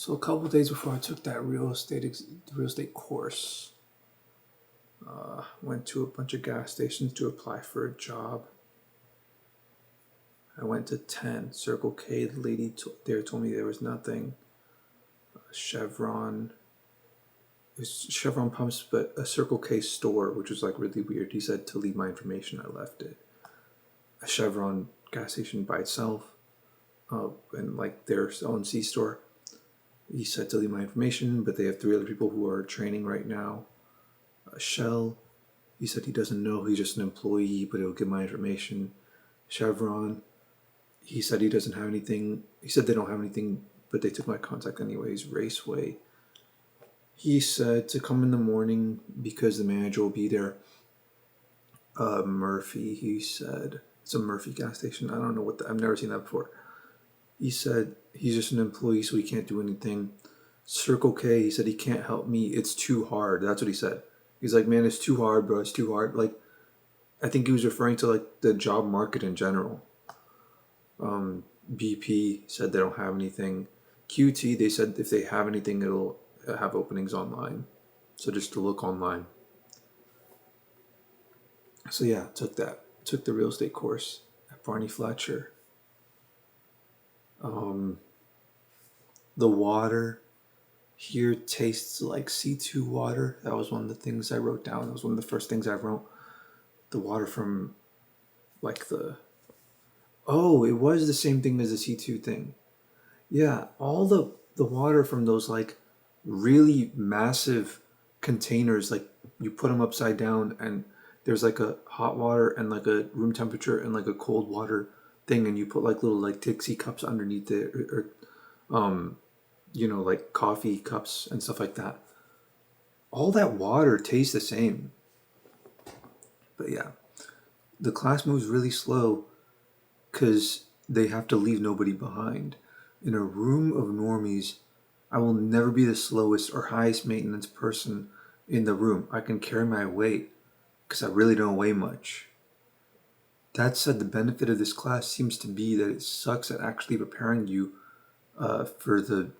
So a couple days before I took that real estate course, went to a bunch of gas stations to apply for a job. I went to 10 Circle K. The lady there told me there was nothing. Chevron, it was Chevron pumps, but a Circle K store, which was like really weird. He said to leave my information. I left it. A Chevron gas station by itself, and like their own C store. He said to leave my information, but they have 3 other people who are training right now. Shell, he said he doesn't know. He's just an employee, but he'll give my information. Chevron, he said he doesn't have anything. He said they don't have anything, but they took my contact anyways. Raceway, he said to come in the morning because the manager will be there. Murphy, he said it's a Murphy gas station. I don't know I've never seen that before. He said he's just an employee, so he can't do anything. Circle K, he said he can't help me. It's too hard. That's what he said. He's like, man, it's too hard, bro. It's too hard. Like, I think he was referring to like the job market in general. BP said they don't have anything. QT, they said if they have anything, it'll have openings online. So just to look online. So yeah, took that. Took the real estate course at Barney Fletcher. The water here tastes like C2 water. That was one of the things I wrote down. That was one of the first things I wrote. The water from like it was the same thing as the C2 thing. Yeah, all the water from those like really massive containers, like you put them upside down and there's like a hot water and like a room temperature and like a cold water thing, and you put like little like Dixie cups underneath it, or like coffee cups and stuff like that. All that water tastes the same. But yeah, the class moves really slow because they have to leave nobody behind. In a room of normies, I will never be the slowest or highest maintenance person in the room. I can carry my weight because I really don't weigh much. That said, the benefit of this class seems to be that it sucks at actually preparing you for the,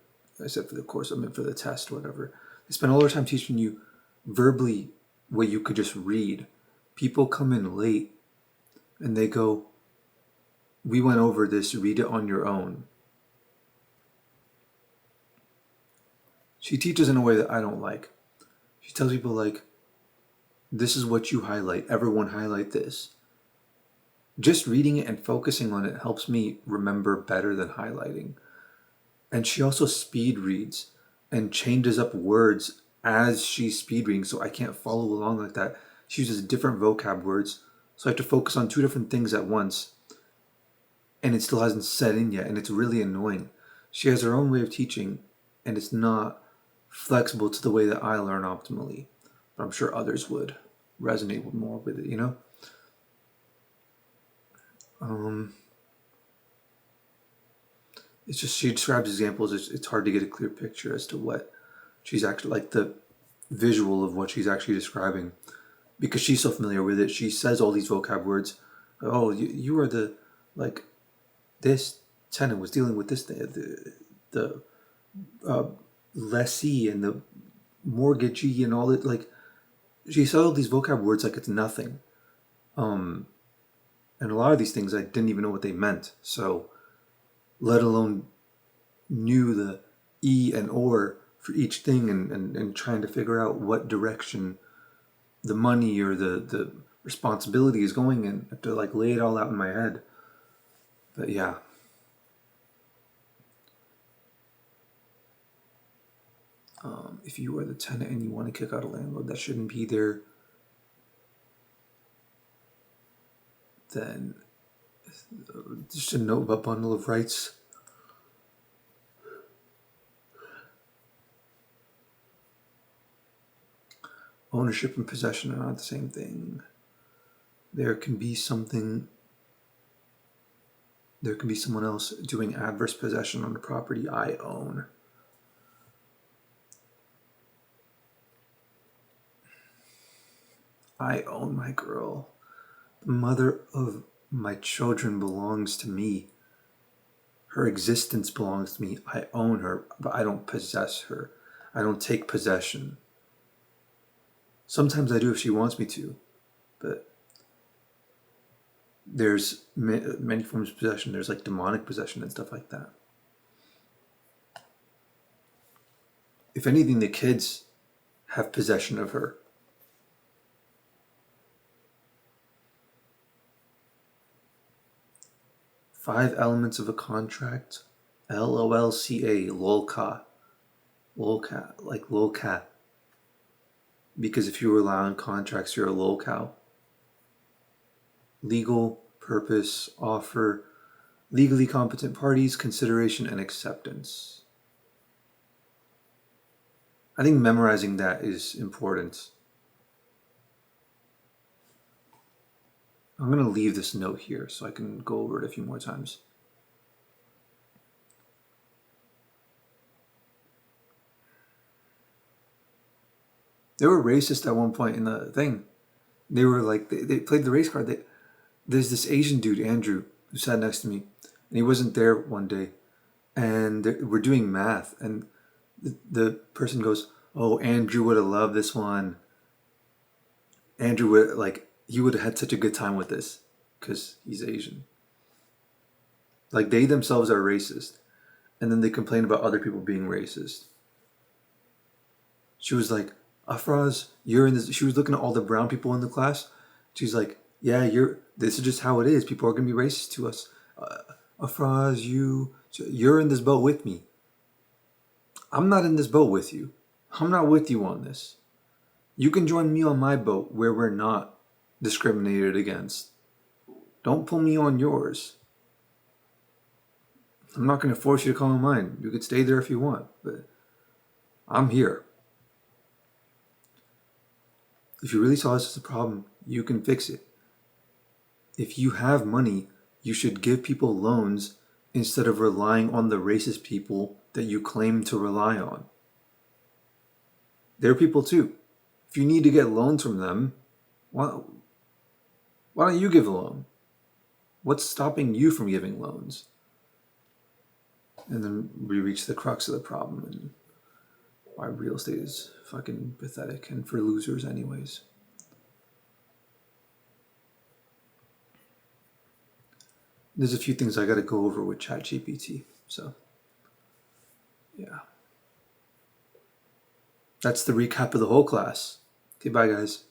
I said for the course, I meant for the test, whatever. They spend all their time teaching you verbally what you could just read. People come in late and they go, we went over this, read it on your own. She teaches in a way that I don't like. She tells people like, this is what you highlight. Everyone highlight this. Just reading it and focusing on it helps me remember better than highlighting. And she also speed reads and changes up words as she's speed reading, so I can't follow along like that. She uses different vocab words, so I have to focus on 2 different things at once. And it still hasn't set in yet, and it's really annoying. She has her own way of teaching, and it's not flexible to the way that I learn optimally. But I'm sure others would resonate more with it, you know? It's just, she describes examples. It's hard to get a clear picture as to what she's actually, like the visual of what she's actually describing, because she's so familiar with it. She says all these vocab words. Oh, you are the, like, this tenant was dealing with this, the lessee and the mortgagee and all that. Like, she said all these vocab words like it's nothing. And a lot of these things I didn't even know what they meant. So, let alone knew the E and or for each thing, and trying to figure out what direction the money or the responsibility is going in. I have to like lay it all out in my head. But yeah. If you are the tenant and you want to kick out a landlord that shouldn't be there, then just a note about bundle of rights. Ownership and possession are not the same thing. There can be someone else doing adverse possession on the property I own. I own my girl. The mother of my children belongs to me. Her existence belongs to me. I own her, but I don't possess her. I don't take possession. Sometimes I do if she wants me to, but there's many forms of possession. There's like demonic possession and stuff like that. If anything, the kids have possession of her. Five elements of a contract. LOLCA, LOLCA. LOLCA, like LOLCA. Because if you rely on contracts, you're a lolcow. Legal, purpose, offer, legally competent parties, consideration, and acceptance. I think memorizing that is important. I'm going to leave this note here so I can go over it a few more times. They were racist at one point in the thing. They were like, they played the race card. There's this Asian dude, Andrew, who sat next to me, and he wasn't there one day. And we're doing math, and the person goes, "Oh, Andrew would have loved this one. Andrew would, like, he would have had such a good time with this because he's Asian." Like, they themselves are racist, and then they complain about other people being racist. She was like, "Afraaz, you're in this." She was looking at all the brown people in the class. She's like, "Yeah, this is just how it is. People are gonna be racist to us. Afraaz, you're in this boat with me. I'm not in this boat with you. I'm not with you on this. You can join me on my boat where we're not discriminated against. Don't pull me on yours. I'm not going to force you to come on mine. You could stay there if you want, but I'm here. If you really saw this as a problem, you can fix it. If you have money, you should give people loans instead of relying on the racist people that you claim to rely on. They're people too. If you need to get loans from them, why don't you give a loan? What's stopping you from giving loans? And then we reach the crux of the problem and why real estate is fucking pathetic and for losers anyways. There's a few things I gotta go over with ChatGPT, so yeah. That's the recap of the whole class. Okay, bye guys.